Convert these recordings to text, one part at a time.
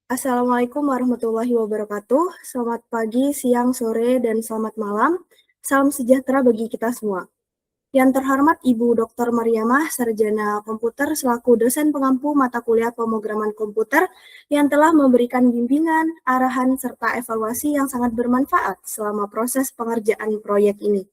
Assalamualaikum warahmatullahi wabarakatuh. Selamat pagi, siang, sore, dan selamat malam. Salam sejahtera bagi kita semua. Yang terhormat Ibu Dr. Mariamah, Sarjana Komputer selaku dosen pengampu mata kuliah pemrograman komputer yang telah memberikan bimbingan, arahan, serta evaluasi yang sangat bermanfaat selama proses pengerjaan proyek ini.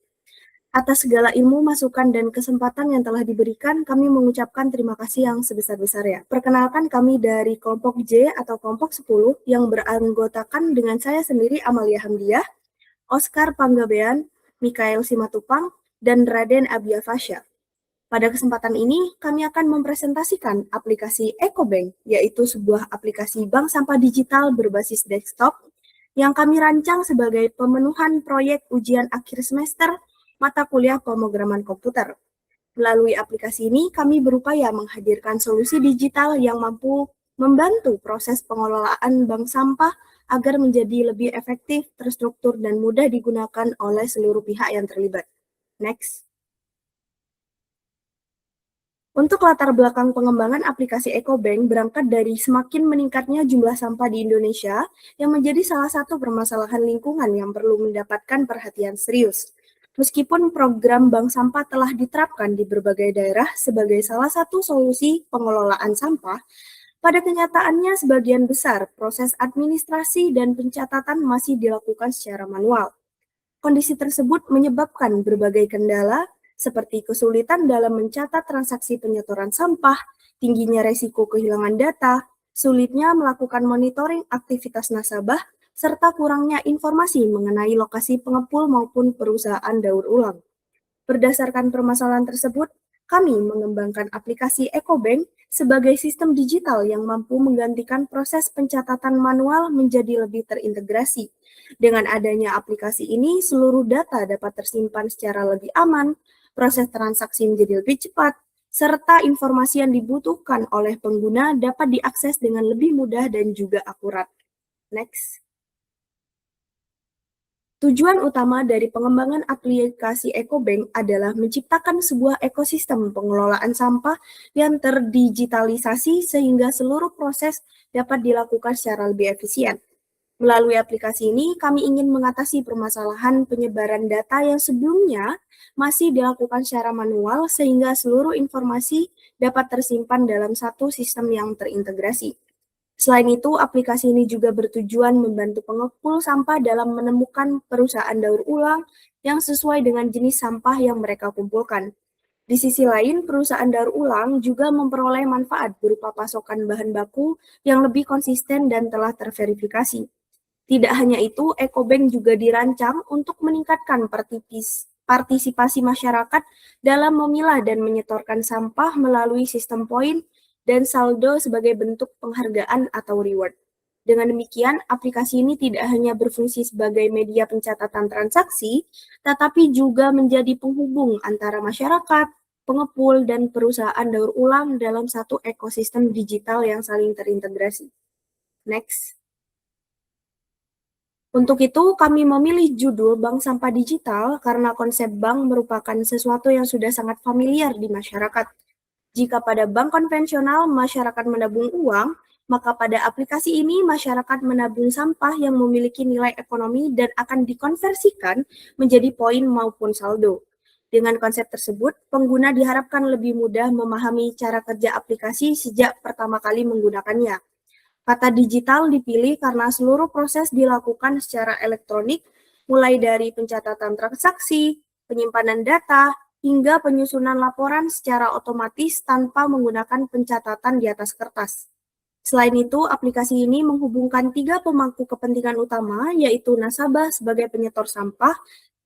Atas segala ilmu, masukan, dan kesempatan yang telah diberikan, kami mengucapkan terima kasih yang sebesar-besarnya. Perkenalkan kami dari kelompok J atau kelompok 10 yang beranggotakan dengan saya sendiri Amalia Hamdiah, Oscar Panggabean, Mikael Simatupang, dan Raden Abia Fasya. Pada kesempatan ini, kami akan mempresentasikan aplikasi EcoBank, yaitu sebuah aplikasi bank sampah digital berbasis desktop yang kami rancang sebagai pemenuhan proyek ujian akhir semester mata kuliah pemrograman komputer. Melalui aplikasi ini, kami berupaya menghadirkan solusi digital yang mampu membantu proses pengelolaan bank sampah agar menjadi lebih efektif, terstruktur, dan mudah digunakan oleh seluruh pihak yang terlibat. Next. Untuk latar belakang pengembangan aplikasi EcoBank berangkat dari semakin meningkatnya jumlah sampah di Indonesia yang menjadi salah satu permasalahan lingkungan yang perlu mendapatkan perhatian serius. Meskipun program bank sampah telah diterapkan di berbagai daerah sebagai salah satu solusi pengelolaan sampah, pada kenyataannya sebagian besar proses administrasi dan pencatatan masih dilakukan secara manual. Kondisi tersebut menyebabkan berbagai kendala seperti kesulitan dalam mencatat transaksi penyetoran sampah, tingginya resiko kehilangan data, sulitnya melakukan monitoring aktivitas nasabah, serta kurangnya informasi mengenai lokasi pengepul maupun perusahaan daur ulang. Berdasarkan permasalahan tersebut, kami mengembangkan aplikasi EcoBank sebagai sistem digital yang mampu menggantikan proses pencatatan manual menjadi lebih terintegrasi. Dengan adanya aplikasi ini, seluruh data dapat tersimpan secara lebih aman, proses transaksi menjadi lebih cepat, serta informasi yang dibutuhkan oleh pengguna dapat diakses dengan lebih mudah dan juga akurat. Next. Tujuan utama dari pengembangan aplikasi EcoBank adalah menciptakan sebuah ekosistem pengelolaan sampah yang terdigitalisasi sehingga seluruh proses dapat dilakukan secara lebih efisien. Melalui aplikasi ini, kami ingin mengatasi permasalahan penyebaran data yang sebelumnya masih dilakukan secara manual sehingga seluruh informasi dapat tersimpan dalam satu sistem yang terintegrasi. Selain itu, aplikasi ini juga bertujuan membantu pengepul sampah dalam menemukan perusahaan daur ulang yang sesuai dengan jenis sampah yang mereka kumpulkan. Di sisi lain, perusahaan daur ulang juga memperoleh manfaat berupa pasokan bahan baku yang lebih konsisten dan telah terverifikasi. Tidak hanya itu, EcoBank juga dirancang untuk meningkatkan partisipasi masyarakat dalam memilah dan menyetorkan sampah melalui sistem poin dan saldo sebagai bentuk penghargaan atau reward. Dengan demikian, aplikasi ini tidak hanya berfungsi sebagai media pencatatan transaksi, tetapi juga menjadi penghubung antara masyarakat, pengepul, dan perusahaan daur ulang dalam satu ekosistem digital yang saling terintegrasi. Next. Untuk itu, kami memilih judul Bank Sampah Digital karena konsep bank merupakan sesuatu yang sudah sangat familiar di masyarakat. Jika pada bank konvensional masyarakat menabung uang, maka pada aplikasi ini masyarakat menabung sampah yang memiliki nilai ekonomi dan akan dikonversikan menjadi poin maupun saldo. Dengan konsep tersebut, pengguna diharapkan lebih mudah memahami cara kerja aplikasi sejak pertama kali menggunakannya. Kata digital dipilih karena seluruh proses dilakukan secara elektronik, mulai dari pencatatan transaksi, penyimpanan data, hingga penyusunan laporan secara otomatis tanpa menggunakan pencatatan di atas kertas. Selain itu, aplikasi ini menghubungkan 3 pemangku kepentingan utama, yaitu nasabah sebagai penyetor sampah,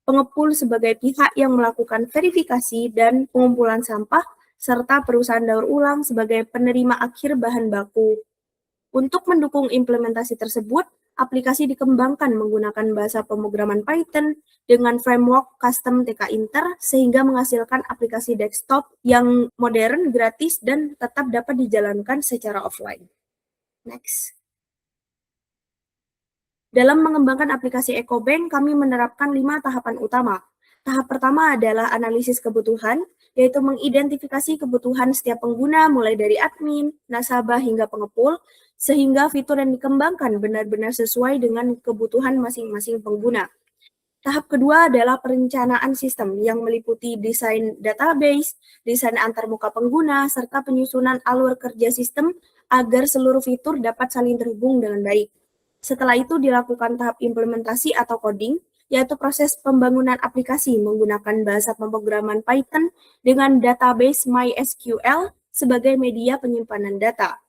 pengepul sebagai pihak yang melakukan verifikasi dan pengumpulan sampah, serta perusahaan daur ulang sebagai penerima akhir bahan baku. Untuk mendukung implementasi tersebut, aplikasi dikembangkan menggunakan bahasa pemrograman Python dengan framework custom TK Inter sehingga menghasilkan aplikasi desktop yang modern, gratis, dan tetap dapat dijalankan secara offline. Next. Dalam mengembangkan aplikasi EcoBank, kami menerapkan 5 tahapan utama. Tahap pertama adalah analisis kebutuhan, yaitu mengidentifikasi kebutuhan setiap pengguna mulai dari admin, nasabah, hingga pengepul, sehingga fitur yang dikembangkan benar-benar sesuai dengan kebutuhan masing-masing pengguna. Tahap kedua adalah perencanaan sistem yang meliputi desain database, desain antarmuka pengguna, serta penyusunan alur kerja sistem agar seluruh fitur dapat saling terhubung dengan baik. Setelah itu dilakukan tahap implementasi atau coding, yaitu proses pembangunan aplikasi menggunakan bahasa pemrograman Python dengan database MySQL sebagai media penyimpanan data.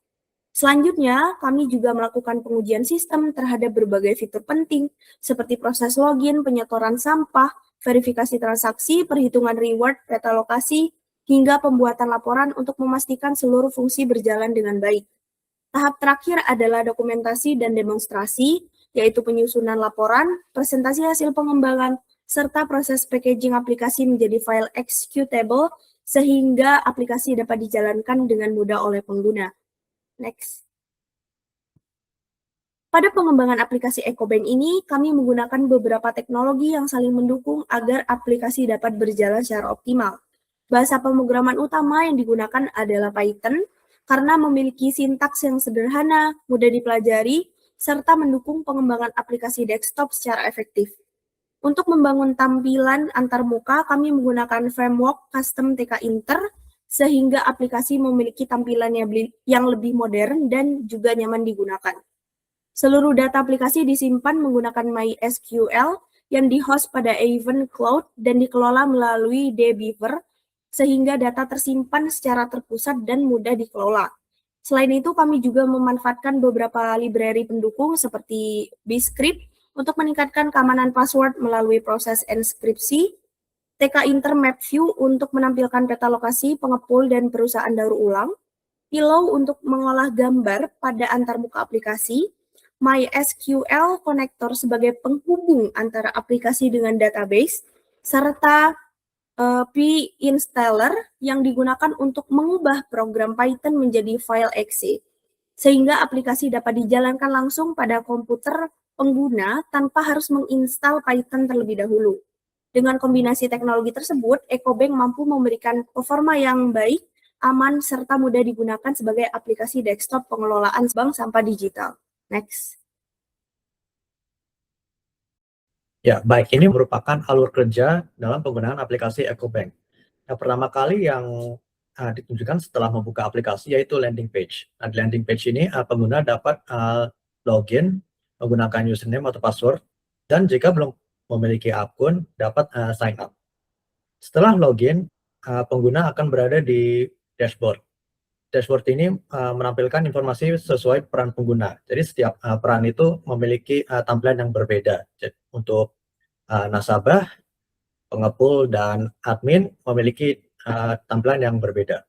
Selanjutnya, kami juga melakukan pengujian sistem terhadap berbagai fitur penting, seperti proses login, penyetoran sampah, verifikasi transaksi, perhitungan reward, peta lokasi, hingga pembuatan laporan untuk memastikan seluruh fungsi berjalan dengan baik. Tahap terakhir adalah dokumentasi dan demonstrasi, yaitu penyusunan laporan, presentasi hasil pengembangan, serta proses packaging aplikasi menjadi file executable, sehingga aplikasi dapat dijalankan dengan mudah oleh pengguna. Next. Pada pengembangan aplikasi EcoBank ini, kami menggunakan beberapa teknologi yang saling mendukung agar aplikasi dapat berjalan secara optimal. Bahasa pemrograman utama yang digunakan adalah Python, karena memiliki sintaks yang sederhana, mudah dipelajari, serta mendukung pengembangan aplikasi desktop secara efektif. Untuk membangun tampilan antarmuka, kami menggunakan framework custom TK Inter, sehingga aplikasi memiliki tampilan yang lebih modern dan juga nyaman digunakan. Seluruh data aplikasi disimpan menggunakan MySQL yang di-host pada Avon Cloud dan dikelola melalui dbeaver, sehingga data tersimpan secara terpusat dan mudah dikelola. Selain itu, kami juga memanfaatkan beberapa library pendukung seperti Bscript untuk meningkatkan keamanan password melalui proses enskripsi, TK Inter Map View untuk menampilkan peta lokasi, pengepul, dan perusahaan daur ulang, Pillow untuk mengolah gambar pada antarmuka aplikasi, MySQL Connector sebagai penghubung antara aplikasi dengan database, serta pinstaller yang digunakan untuk mengubah program Python menjadi file exe, sehingga aplikasi dapat dijalankan langsung pada komputer pengguna tanpa harus menginstal Python terlebih dahulu. Dengan kombinasi teknologi tersebut, EcoBank mampu memberikan performa yang baik, aman, serta mudah digunakan sebagai aplikasi desktop pengelolaan bank sampah digital. Next. Ya, baik. Ini merupakan alur kerja dalam penggunaan aplikasi EcoBank. Yang pertama kali yang ditunjukkan setelah membuka aplikasi yaitu landing page. Nah, di landing page ini pengguna dapat login menggunakan username atau password, dan jika belum memiliki akun dapat sign up. Setelah login, pengguna akan berada di dashboard. Dashboard ini menampilkan informasi sesuai peran pengguna. Jadi setiap peran itu memiliki tampilan yang berbeda. Jadi, untuk nasabah, pengepul, dan admin memiliki tampilan yang berbeda.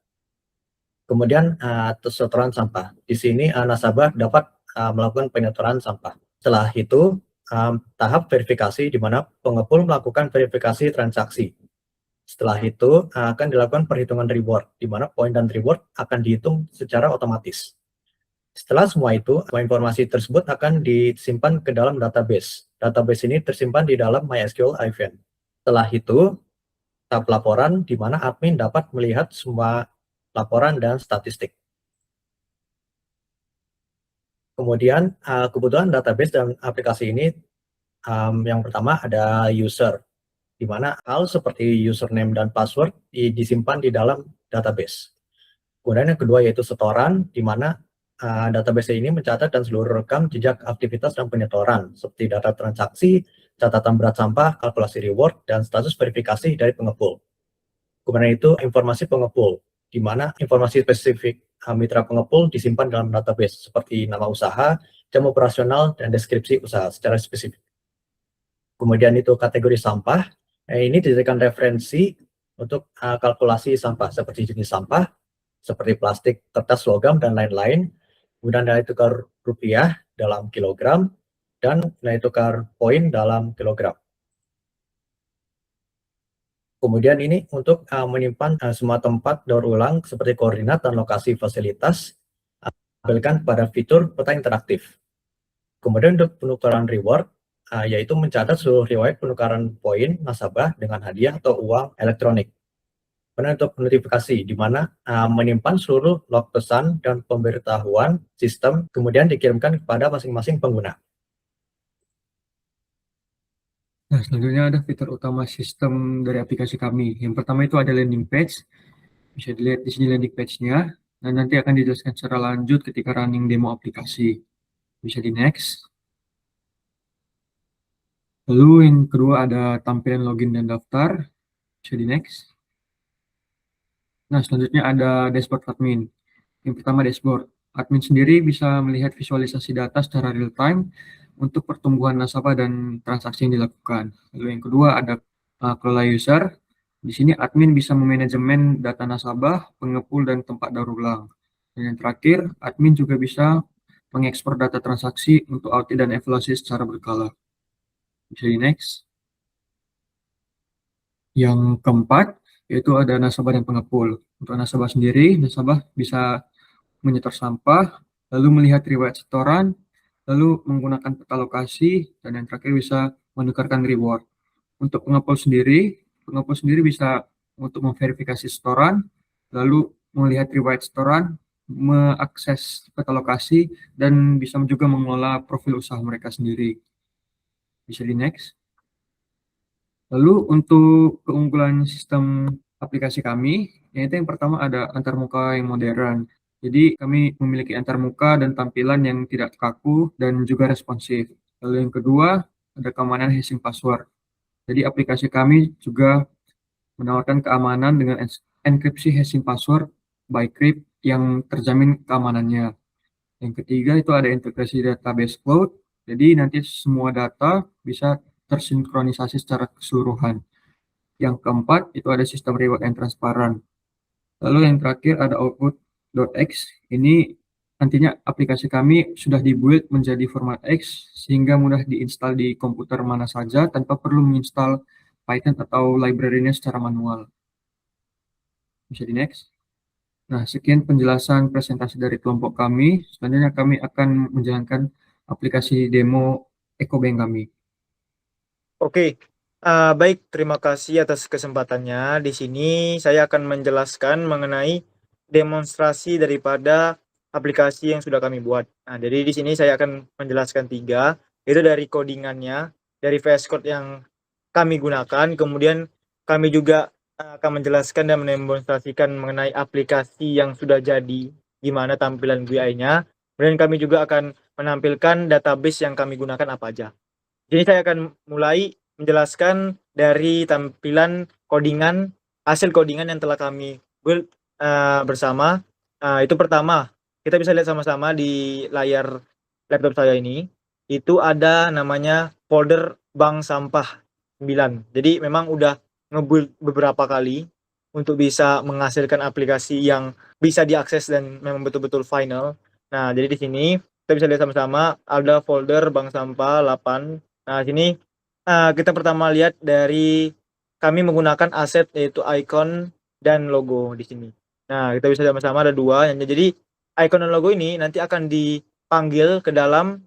Kemudian setoran sampah. Di sini nasabah dapat melakukan penyetoran sampah. Setelah itu tahap verifikasi di mana pengepul melakukan verifikasi transaksi. Setelah itu akan dilakukan perhitungan reward, di mana poin dan reward akan dihitung secara otomatis. Setelah semua itu, semua informasi tersebut akan disimpan ke dalam database. Database ini tersimpan di dalam MySQL event. Setelah itu, tahap laporan di mana admin dapat melihat semua laporan dan statistik. Kemudian kebutuhan database dan aplikasi ini yang pertama ada user, di mana hal seperti username dan password disimpan di dalam database. Kemudian yang kedua yaitu setoran, di mana database ini mencatat dan seluruh rekam jejak aktivitas dan penyetoran, seperti data transaksi, catatan berat sampah, kalkulasi reward, dan status verifikasi dari pengepul. Kemudian itu informasi pengepul, di mana informasi spesifik mitra pengepul disimpan dalam database, seperti nama usaha, jam operasional, dan deskripsi usaha secara spesifik. Kemudian itu kategori sampah, ini dijadikan referensi untuk kalkulasi sampah, seperti jenis sampah, seperti plastik, kertas, logam, dan lain-lain. Kemudian nilai tukar rupiah dalam kilogram, dan nilai tukar poin dalam kilogram. Kemudian ini untuk menyimpan semua tempat daur ulang seperti koordinat dan lokasi fasilitas, tampilkan pada fitur peta interaktif. Kemudian untuk penukaran reward, yaitu mencatat seluruh riwayat penukaran poin nasabah dengan hadiah atau uang elektronik. Kemudian untuk notifikasi, di mana menyimpan seluruh log pesan dan pemberitahuan sistem, kemudian dikirimkan kepada masing-masing pengguna. Nah, selanjutnya ada fitur utama sistem dari aplikasi kami. Yang pertama itu ada landing page. Bisa dilihat di sini landing page-nya. Dan nanti akan dijelaskan secara lanjut ketika running demo aplikasi. Bisa di next. Lalu yang kedua ada tampilan login dan daftar. Bisa di next. Nah, selanjutnya ada dashboard admin. Yang pertama dashboard. Admin sendiri bisa melihat visualisasi data secara real time untuk pertumbuhan nasabah dan transaksi yang dilakukan. Lalu yang kedua ada kelola user. Di sini admin bisa memanajemen data nasabah, pengepul, dan tempat daur ulang. Dan yang terakhir, admin juga bisa mengekspor data transaksi untuk audit dan evaluasi secara berkala. Bisa di next. Yang keempat, yaitu ada nasabah dan pengepul. Untuk nasabah sendiri, nasabah bisa menyetor sampah, lalu melihat riwayat setoran, lalu menggunakan peta lokasi, dan yang terakhir bisa menukarkan reward. Untuk pengepul sendiri bisa untuk memverifikasi setoran, lalu melihat riwayat setoran, mengakses peta lokasi, dan bisa juga mengelola profil usaha mereka sendiri. Bisa di next. Lalu untuk keunggulan sistem aplikasi kami, yaitu yang pertama ada antarmuka yang modern. Jadi kami memiliki antarmuka dan tampilan yang tidak kaku dan juga responsif. Lalu yang kedua ada keamanan hashing password. Jadi aplikasi kami juga menawarkan keamanan dengan enkripsi hashing password by Crypt yang terjamin keamanannya. Yang ketiga itu ada integrasi database cloud. Jadi nanti semua data bisa tersinkronisasi secara keseluruhan. Yang keempat itu ada sistem reward and transparan. Lalu yang terakhir ada output.x. Ini nantinya aplikasi kami sudah dibuild menjadi format X sehingga mudah diinstal di komputer mana saja tanpa perlu menginstal Python atau library-nya secara manual. Bisa di next. Nah, sekian penjelasan presentasi dari kelompok kami. Selanjutnya kami akan menjalankan aplikasi demo EcoBank kami. Oke, baik, terima kasih atas kesempatannya. Di sini saya akan menjelaskan mengenai demonstrasi daripada aplikasi yang sudah kami buat. Nah, jadi di sini saya akan menjelaskan 3, itu dari codingannya, dari VS Code yang kami gunakan, kemudian kami juga akan menjelaskan dan mendemonstrasikan mengenai aplikasi yang sudah jadi, gimana tampilan GUI-nya, kemudian kami juga akan menampilkan database yang kami gunakan apa aja. Jadi saya akan mulai menjelaskan dari tampilan codingan, hasil codingan yang telah kami build bersama. Itu pertama, kita bisa lihat sama-sama di layar laptop saya ini. Itu ada namanya folder bank sampah 9. Jadi memang udah nge-build beberapa kali untuk bisa menghasilkan aplikasi yang bisa diakses dan memang betul-betul final. Nah, jadi di sini kita bisa lihat sama-sama ada folder bank sampah 8. Nah, sini kita pertama lihat dari kami menggunakan aset yaitu icon dan logo di sini. Nah, kita bisa sama-sama ada 2. Jadi icon dan logo ini nanti akan dipanggil ke dalam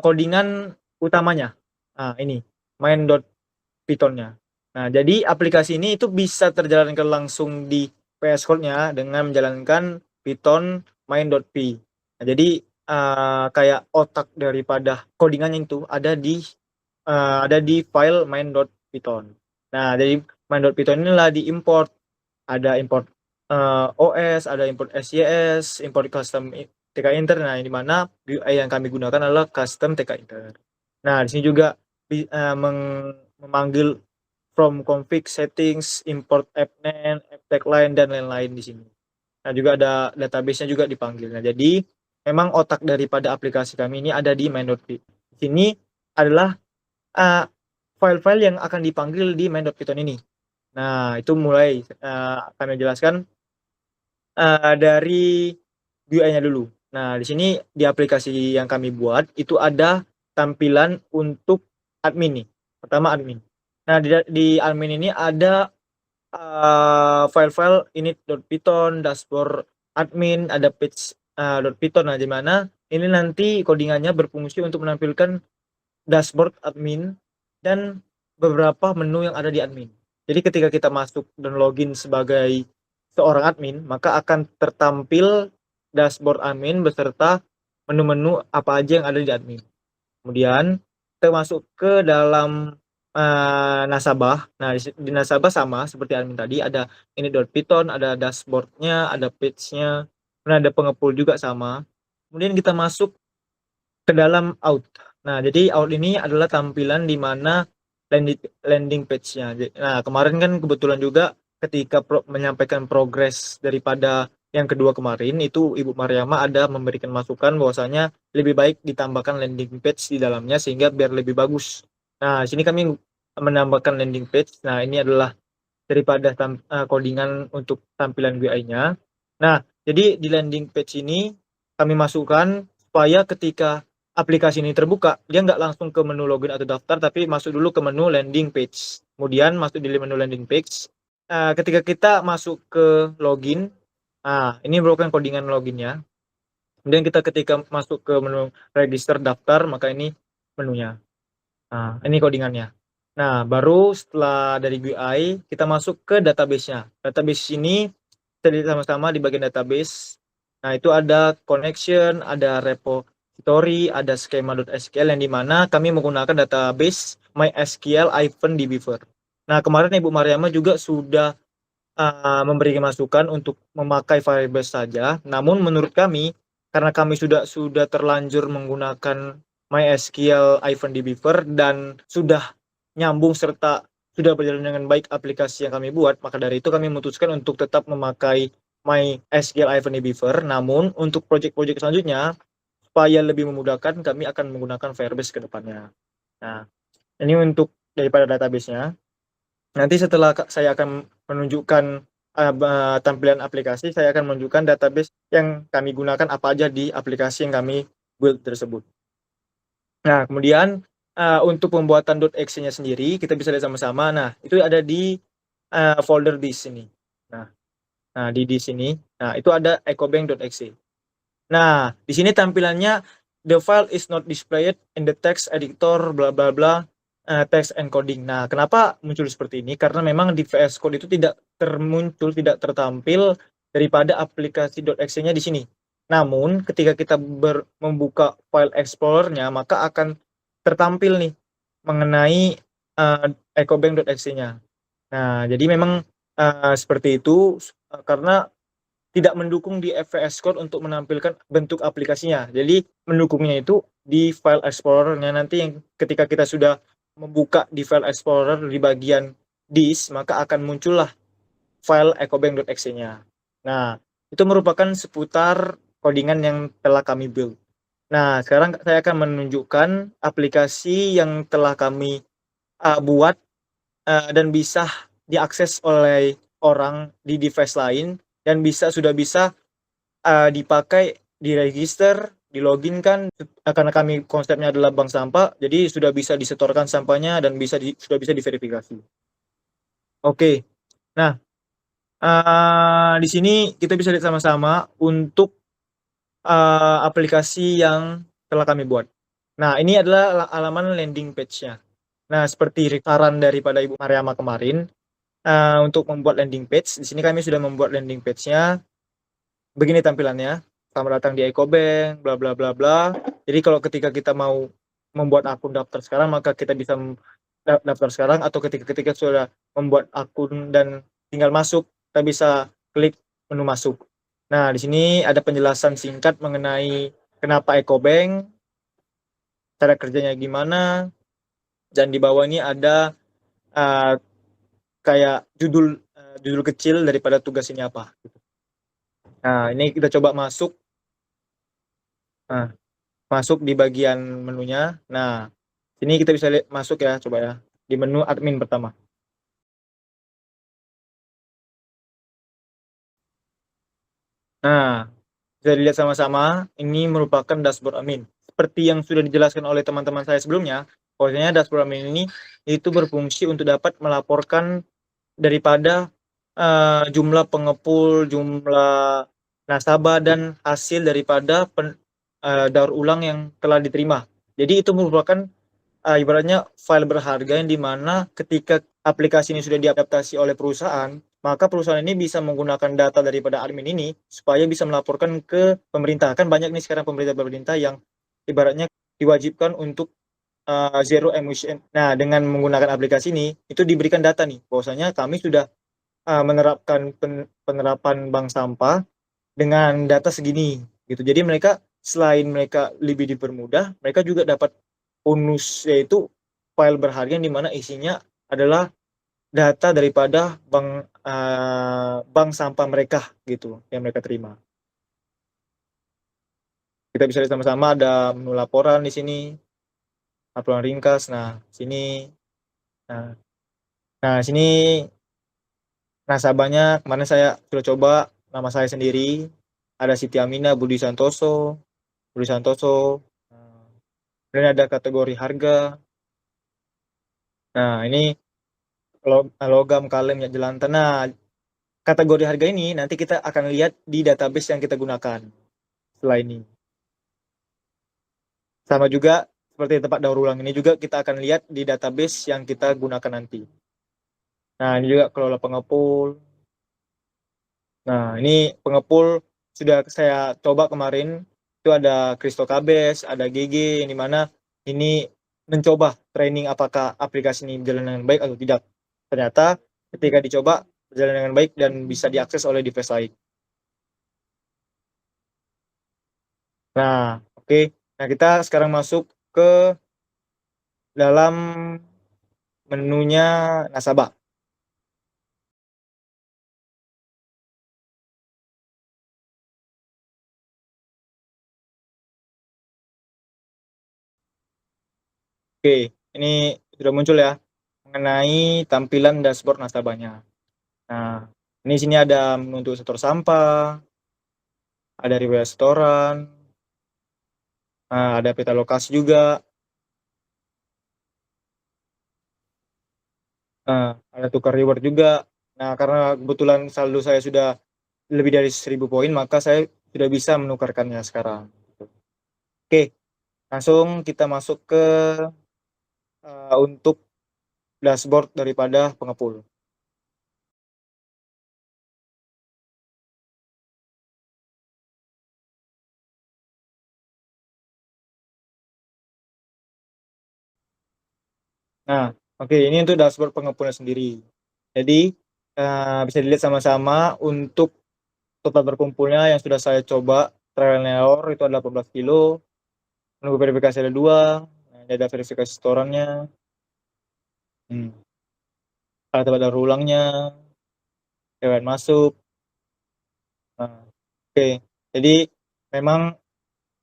codingan utamanya. Nah, ini main.python-nya. Nah, jadi aplikasi ini itu bisa terjalankan langsung di VS Code-nya dengan menjalankan Python main.py. Nah, jadi kayak otak daripada codingannya itu ada di file main.python. Nah, dari main.python inilah diimport. Ada import OS, ada import SYS, import custom TK-Inter. Nah, di mana GUI yang kami gunakan adalah custom TK-Inter. Nah, di sini juga memanggil from config settings, import app name, app tagline, dan lain-lain di sini. Nah, juga ada database-nya juga dipanggil. Nah, jadi memang otak daripada aplikasi kami ini ada di main.py. Di sini adalah file-file yang akan dipanggil di main.python ini. Nah, itu mulai kami jelaskan dari GUI-nya dulu. Nah, di sini di aplikasi yang kami buat itu ada tampilan untuk admin nih. Pertama admin. Nah, di admin ini ada file-file init.python, dashboard admin, ada page.python. Nah, di mana ini nanti codingannya berfungsi untuk menampilkan dashboard admin, dan beberapa menu yang ada di admin. Jadi ketika kita masuk dan login sebagai seorang admin, maka akan tertampil dashboard admin beserta menu-menu apa aja yang ada di admin. Kemudian kita masuk ke dalam nasabah. Nah, di nasabah sama seperti admin tadi, ada init.python, ada dashboard-nya, ada page-nya, kemudian ada pengepul juga sama. Kemudian kita masuk ke dalam out. Nah, jadi out ini adalah tampilan di mana landing page-nya. Nah, kemarin kan kebetulan juga ketika menyampaikan progres daripada yang kedua kemarin, itu Ibu Mariama ada memberikan masukan bahwasanya lebih baik ditambahkan landing page di dalamnya sehingga biar lebih bagus. Nah, di sini kami menambahkan landing page. Nah, ini adalah daripada codingan untuk tampilan GUI-nya. Nah, jadi di landing page ini kami masukkan supaya ketika aplikasi ini terbuka, dia nggak langsung ke menu login atau daftar, tapi masuk dulu ke menu landing page. Kemudian masuk di menu landing page. Ketika kita masuk ke login, ini merupakan codingan loginnya. Kemudian kita ketika masuk ke menu register daftar, maka ini menunya. Nah, ini codingannya. Nah, baru setelah dari GUI, kita masuk ke database-nya. Database ini kita lihat sama-sama di bagian database. Nah, itu ada connection, ada repository, ada schema.sql yang dimana kami menggunakan database MySQL-dbfer. Nah, kemarin Ibu Mariama juga sudah memberi masukan untuk memakai Firebase saja. Namun menurut kami, karena kami sudah terlanjur menggunakan MySQL-dbfer dan sudah nyambung serta sudah berjalan dengan baik aplikasi yang kami buat, maka dari itu kami memutuskan untuk tetap memakai MySQL-dbfer. Namun untuk proyek-proyek selanjutnya, supaya lebih memudahkan, kami akan menggunakan Firebase ke depannya. Nah, ini untuk daripada database-nya. Nanti setelah saya akan menunjukkan tampilan aplikasi, saya akan menunjukkan database yang kami gunakan apa aja di aplikasi yang kami build tersebut. Nah, kemudian untuk pembuatan .exe-nya sendiri, kita bisa lihat sama-sama. Nah, itu ada di folder di sini. Nah, di sini. Nah, itu ada ecobank.exe. Nah, di sini tampilannya the file is not displayed in the text editor bla bla bla text encoding. Nah, kenapa muncul seperti ini? Karena memang di VS Code itu tidak tertampil daripada aplikasi .exe-nya di sini. Namun, ketika kita membuka file explorer-nya, maka akan tertampil nih mengenai ecobank.exe-nya. Nah, jadi memang seperti itu karena tidak mendukung di VS Code untuk menampilkan bentuk aplikasinya. Jadi mendukungnya itu di file explorer-nya nanti yang ketika kita sudah membuka di file explorer di bagian this, maka akan muncullah file ecobank.exe-nya. Nah, itu merupakan seputar codingan yang telah kami build. Nah, sekarang saya akan menunjukkan aplikasi yang telah kami buat dan bisa diakses oleh orang di device lain dan sudah bisa dipakai, diregister, diloginkan, karena kami konsepnya adalah bank sampah, jadi sudah bisa disetorkan sampahnya dan sudah bisa diverifikasi. Oke, nah di sini kita bisa lihat sama-sama untuk aplikasi yang telah kami buat. Nah, ini adalah halaman landing page-nya. Nah, seperti saran daripada Ibu Mariama kemarin, untuk membuat landing page, di sini kami sudah membuat landing page-nya. Begini tampilannya, selamat datang di Ecobank, bla bla bla bla. Jadi kalau ketika kita mau membuat akun daftar sekarang, maka kita bisa daftar sekarang, atau ketika sudah membuat akun dan tinggal masuk, kita bisa klik menu masuk. Nah, di sini ada penjelasan singkat mengenai kenapa Ecobank, cara kerjanya gimana, dan di bawah ini ada kayak judul kecil daripada tugas ini apa. Nah, ini kita coba masuk. Nah, masuk di bagian menunya. Nah, ini kita bisa lihat masuk ya, coba ya, di menu admin pertama. Nah, bisa dilihat sama-sama, ini merupakan dashboard admin. Seperti yang sudah dijelaskan oleh teman-teman saya sebelumnya, bahwasanya dashboard admin ini itu berfungsi untuk dapat melaporkan daripada jumlah pengepul, jumlah nasabah, dan hasil daripada daur ulang yang telah diterima. Jadi itu merupakan ibaratnya file berharga yang dimana ketika aplikasi ini sudah diadaptasi oleh perusahaan, maka perusahaan ini bisa menggunakan data daripada admin ini supaya bisa melaporkan ke pemerintah. Kan banyak nih sekarang pemerintah yang ibaratnya diwajibkan untuk zero emission. Nah, dengan menggunakan aplikasi ini, itu diberikan data nih, bahwasanya kami sudah menerapkan penerapan bank sampah dengan data segini, gitu. Jadi mereka selain mereka lebih dipermudah, mereka juga dapat bonus, yaitu file berharga yang dimana isinya adalah data daripada bank sampah mereka, gitu, yang mereka terima. Kita bisa lihat sama-sama ada menu laporan di sini, laporan ringkas. Nah, sini. Nah, sini nasabahnya kemarin saya sudah coba, nama saya sendiri, ada Siti Aminah, Budi Santoso. Kemudian ada kategori harga. Nah, ini logam, kalem, minyak jelantah. Nah, kategori harga ini nanti kita akan lihat di database yang kita gunakan setelah ini. Sama juga seperti tempat daur ulang ini juga kita akan lihat di database yang kita gunakan nanti. Nah, ini juga kelola pengepul. Nah, ini pengepul sudah saya coba kemarin, itu ada Kristokabes, ada GG, yang dimana ini mencoba training apakah aplikasi ini berjalan dengan baik atau tidak. Ternyata ketika dicoba berjalan dengan baik dan bisa diakses oleh device lain. Nah, oke. Nah, kita sekarang masuk ke dalam menunya nasabah. Oke, ini sudah muncul ya mengenai tampilan dashboard nasabahnya. Nah, ini sini ada menu untuk setor sampah, ada riwayat setoran, ada peta lokasi juga, ada tukar reward juga. Nah, karena kebetulan saldo saya sudah lebih dari 1000 poin, maka saya sudah bisa menukarkannya sekarang. Oke, langsung kita masuk ke untuk dashboard daripada pengepul. Nah, oke, ini untuk dashboard pengepulnya sendiri. Jadi bisa dilihat sama-sama untuk total berkumpulnya yang sudah saya coba trial and error itu adalah 18 kilo. Menunggu verifikasi ada 2. Nah, ini ada verifikasi setorannya. Ada tempat daur ulangnya, riwayat masuk. Nah, oke. Jadi memang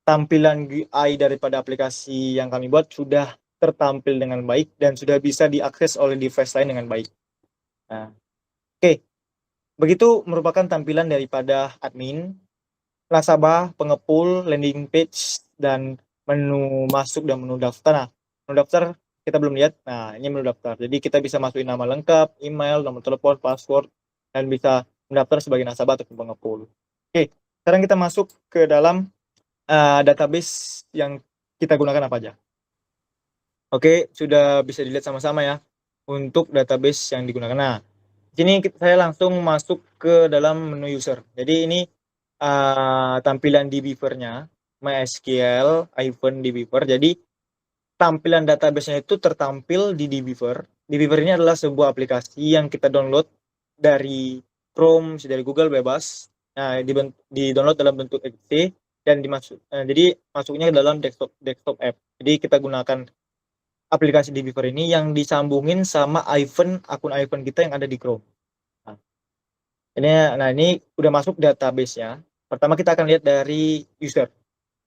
tampilan GUI daripada aplikasi yang kami buat sudah tertampil dengan baik dan sudah bisa diakses oleh device lain dengan baik. Nah, oke. Begitu merupakan tampilan daripada admin, nasabah, pengepul, landing page, dan menu masuk dan menu daftar. Nah, menu daftar kita belum lihat. Nah, ini menu daftar. Jadi kita bisa masukin nama lengkap, email, nomor telepon, password, dan bisa mendaftar sebagai nasabah atau pengepul. Oke, sekarang kita masuk ke dalam database yang kita gunakan apa aja. Oke, sudah bisa dilihat sama-sama ya untuk database yang digunakan. Nah, sini saya langsung masuk ke dalam menu user. Jadi ini tampilan di Beaver-nya, MySQL dBeaver. Jadi tampilan database-nya itu tertampil di dbeaver. dbeaver ini adalah sebuah aplikasi yang kita download dari Chrome, dari Google bebas. Nah, di-download dalam bentuk exe dan jadi masuknya ke dalam desktop app. Jadi kita gunakan aplikasi dbeaver ini yang disambungin sama akun iPhone kita yang ada di Chrome. Nah, ini udah masuk database-nya. Pertama kita akan lihat dari user.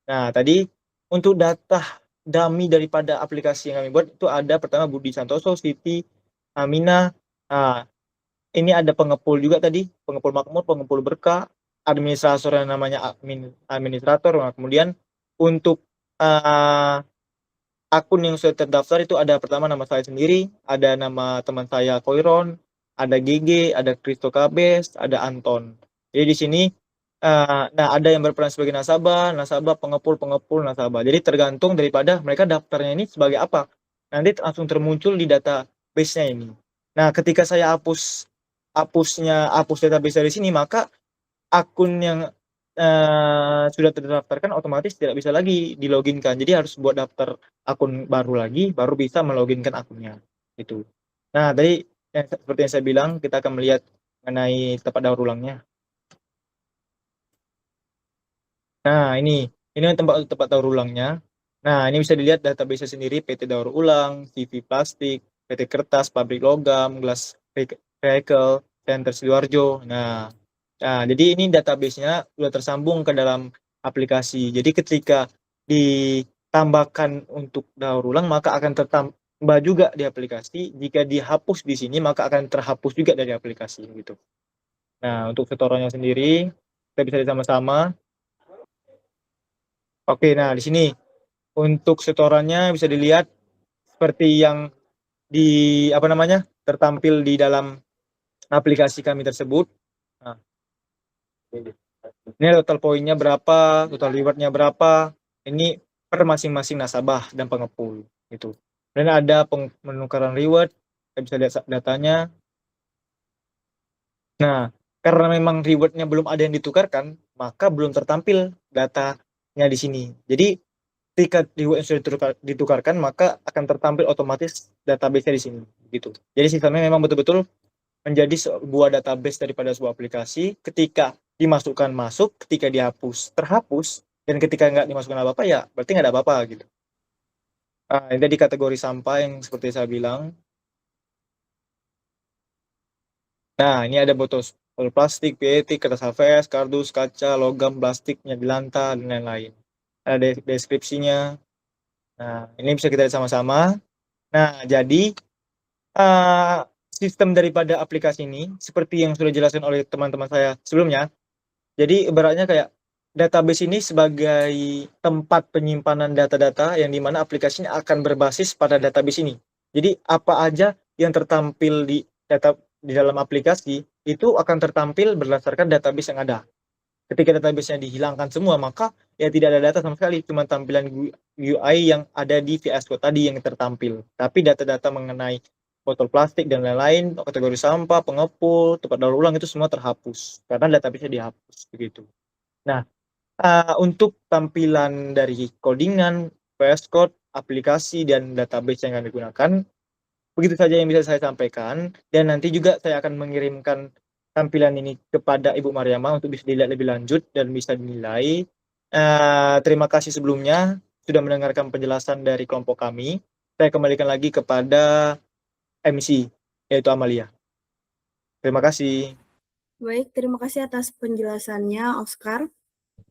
Nah, tadi untuk data dummy daripada aplikasi yang kami buat itu ada pertama Budi Santoso, Siti Aminah. Nah, ini ada pengepul juga tadi, pengepul makmur, pengepul berkah, administrator yang namanya administrator. Nah, kemudian untuk akun yang sudah terdaftar itu ada pertama nama saya sendiri, ada nama teman saya Koiron, ada GG, ada Kristokabes, ada Anton. Jadi di sini nah ada yang berperan sebagai nasabah, pengepul, nasabah. Jadi tergantung daripada mereka daftarnya ini sebagai apa. nanti langsung termuncul di database-nya ini. Nah, ketika saya hapus database dari sini, maka akun yang sudah terdaftarkan otomatis tidak bisa lagi diloginkan. Jadi harus buat daftar akun baru lagi, baru bisa meloginkan akunnya. Gitu. Nah, tadi seperti yang saya bilang, kita akan melihat mengenai tempat daur ulangnya. Nah, ini tempat daur ulangnya. Nah, ini bisa dilihat database sendiri, PT Daur Ulang, CV Plastik, PT Kertas, Pabrik Logam, Glass Recycle, Center Sidoarjo. Nah, jadi ini database-nya sudah tersambung ke dalam aplikasi. Jadi ketika ditambahkan untuk daur ulang, maka akan tertambah juga di aplikasi. Jika dihapus di sini, maka akan terhapus juga dari aplikasi gitu. Nah, untuk setorannya sendiri, kita bisa lihat sama-sama. Oke, nah di sini untuk setorannya bisa dilihat seperti yang tertampil di dalam aplikasi kami tersebut. Nah, ini total poinnya berapa, total rewardnya berapa, ini per masing-masing nasabah dan pengepul gitu. Dan ada penukaran reward, kita bisa lihat datanya. Nah, karena memang rewardnya belum ada yang ditukarkan, maka belum tertampil datanya di sini. Jadi ketika reward yang sudah ditukarkan, maka akan tertampil otomatis database-nya di sini gitu. Jadi sistemnya memang betul-betul menjadi sebuah database daripada sebuah aplikasi. Ketika dimasukkan masuk, ketika dihapus terhapus, dan ketika nggak dimasukkan apa-apa ya berarti nggak ada apa-apa gitu. Ini tadi kategori sampah yang seperti saya bilang. Nah, ini ada botol plastik, PET, kertas HVS, kardus, kaca, logam, plastiknya di lantai, dan lain-lain. Ada deskripsinya. Nah, ini bisa kita lihat sama-sama. Nah, jadi sistem daripada aplikasi ini seperti yang sudah dijelaskan oleh teman-teman saya sebelumnya. Jadi ibaratnya kayak database ini sebagai tempat penyimpanan data-data yang dimana aplikasinya akan berbasis pada database ini. Jadi apa aja yang tertampil di dalam aplikasi itu akan tertampil berdasarkan database yang ada. Ketika database-nya dihilangkan semua, maka ya tidak ada data sama sekali, cuma tampilan UI yang ada di VS Code tadi yang tertampil. Tapi data-data mengenai botol plastik dan lain-lain, kategori sampah, pengepul, tempat daur ulang itu semua terhapus karena database-nya dihapus begitu. Nah, untuk tampilan dari codingan, VS Code, aplikasi dan database yang kami gunakan, begitu saja yang bisa saya sampaikan, dan nanti juga saya akan mengirimkan tampilan ini kepada Ibu Mariama untuk bisa dilihat lebih lanjut dan bisa dinilai. Terima kasih sebelumnya sudah mendengarkan penjelasan dari kelompok kami. Saya kembalikan lagi kepada MC, yaitu Amalia. Terima kasih. Baik, terima kasih atas penjelasannya, Oscar.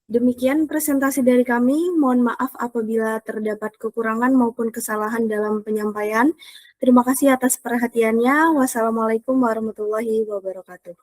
Demikian presentasi dari kami. Mohon maaf apabila terdapat kekurangan maupun kesalahan dalam penyampaian. Terima kasih atas perhatiannya. Wassalamualaikum warahmatullahi wabarakatuh.